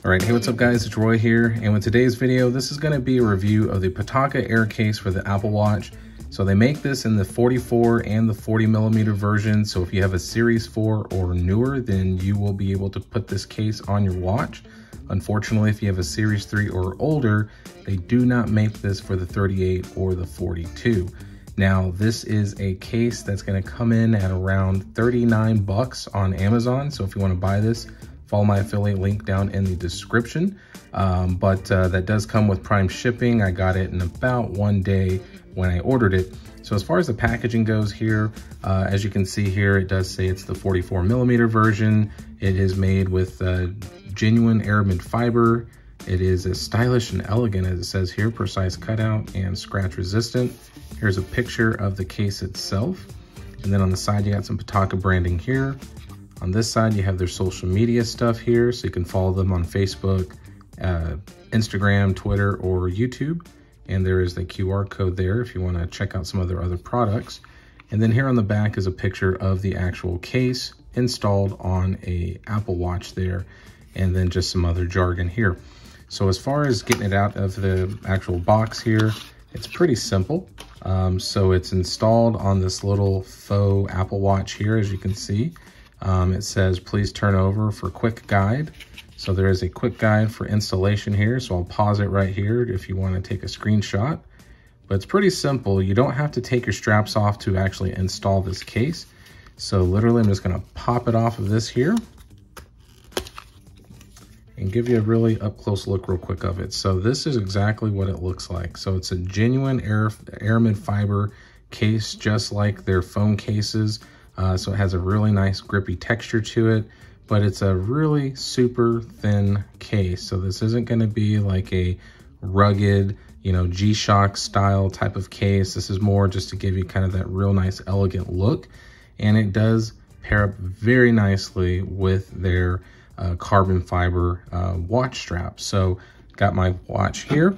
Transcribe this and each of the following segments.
All right, hey, what's up guys? It's Roy here, and with today's video, this is going to be a review of the PITAKA Air case for the Apple Watch. So they make this in the 44 and the 40 millimeter version. So if you have a Series 4 or newer, then you will be able to put this case on your watch. Unfortunately, if you have a Series 3 or older, they do not make this for the 38 or the 42. Now, this is a case that's going to come in at around 39 bucks on Amazon. So if you want to buy this, follow my affiliate link down in the description. But that does come with Prime shipping. I got it in about 1 day when I ordered it. So as far as the packaging goes here, as you can see here, it does say it's the 44 millimeter version. It is made with genuine aramid fiber. It is as stylish and elegant as it says here, precise cutout and scratch resistant. Here's a picture of the case itself. And then on the side, you got some PITAKA branding here. On this side, you have their social media stuff here, so you can follow them on Facebook, Instagram, Twitter, or YouTube. And there is the QR code there if you want to check out some of their other products. And then here on the back is a picture of the actual case installed on a Apple Watch there, and then just some other jargon here. So as far as getting it out of the actual box here, it's pretty simple. So it's installed on this little faux Apple Watch here, as you can see. It says, please turn over for quick guide. So there is a quick guide for installation here. So I'll pause it right here if you want to take a screenshot. But it's pretty simple. You don't have to take your straps off to actually install this case. So literally I'm just going to pop it off of this here and give you a really up close look real quick of it. So this is exactly what it looks like. So it's a genuine aramid fiber case, just like their phone cases. So it has a really nice grippy texture to it, but it's a really super thin case. So this isn't going to be like a rugged, G-Shock style type of case. This is more just to give you kind of that real nice elegant look. And it does pair up very nicely with their carbon fiber watch strap. So got my watch here.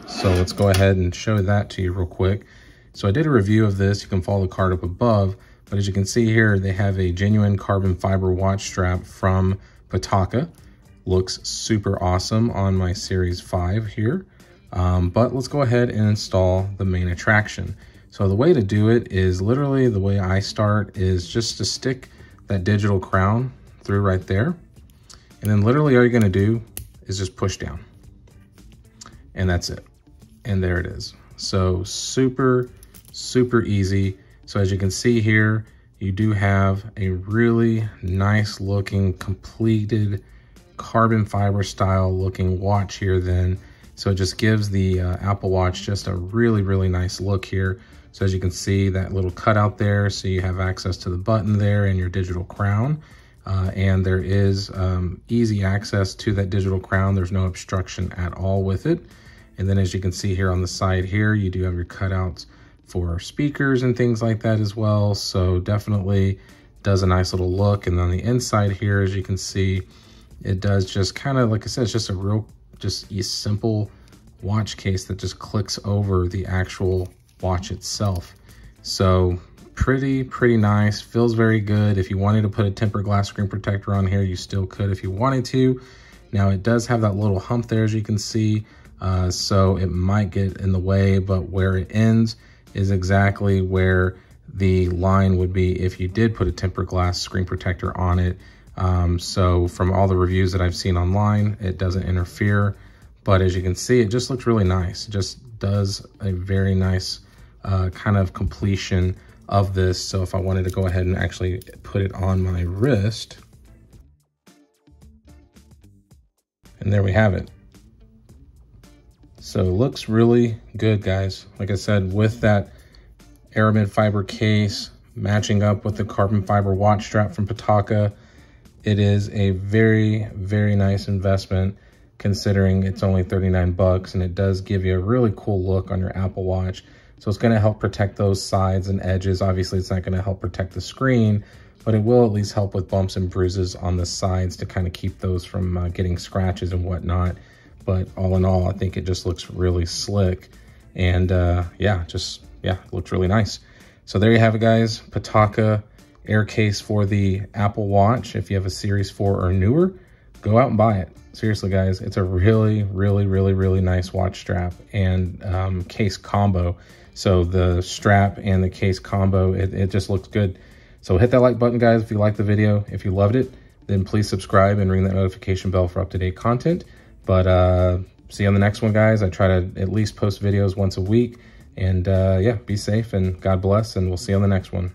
So let's go ahead and show that to you real quick. So I did a review of this. You can follow the card up above. But as you can see here, they have a genuine carbon fiber watch strap from PITAKA. Looks super awesome on my Series 5 here. But let's go ahead and install the main attraction. So the way to do it is literally the way I start is just to stick that digital crown through right there. And then literally all you're gonna do is just push down. And that's it. And there it is. So super, super easy. So as you can see here, you do have a really nice looking completed carbon fiber style looking watch here then. So it just gives the Apple Watch just a really, really nice look here. So as you can see, that little cutout there, so you have access to the button there and your digital crown. And there is easy access to that digital crown. There's no obstruction at all with it. And then as you can see here on the side here, you do have your cutouts for speakers and things like that as well. So definitely does a nice little look. And on the inside here, as you can see, it does just kind of, like I said, it's just a real, just a simple watch case that just clicks over the actual watch itself. So pretty nice, feels very good. If you wanted to put a tempered glass screen protector on here, you still could if you wanted to. Now it does have that little hump there, as you can see. So it might get in the way, but where it ends is exactly where the line would be if you did put a tempered glass screen protector on it. So from all the reviews that I've seen online, it doesn't interfere. But as you can see, it just looks really nice. It just does a very nice kind of completion of this. So if I wanted to go ahead and actually put it on my wrist, and there we have it. So it looks really good, guys. Like I said, with that aramid fiber case, matching up with the carbon fiber watch strap from PITAKA, it is a very, very nice investment considering it's only 39 bucks, and it does give you a really cool look on your Apple Watch. So it's gonna help protect those sides and edges. Obviously, it's not gonna help protect the screen, but it will at least help with bumps and bruises on the sides to kind of keep those from getting scratches and whatnot. But all in all, I think it just looks really slick. And yeah, it looks really nice. So there you have it, guys. PITAKA Air case for the Apple Watch. If you have a Series 4 or newer, go out and buy it. Seriously, guys, it's a really, really, really, really nice watch strap and case combo. So the strap and the case combo, it just looks good. So hit that like button, guys, if you liked the video. If you loved it, then please subscribe and ring that notification bell for up-to-date content. But see you on the next one, guys. I try to at least post videos once a week. And yeah, be safe and God bless, and we'll see you on the next one.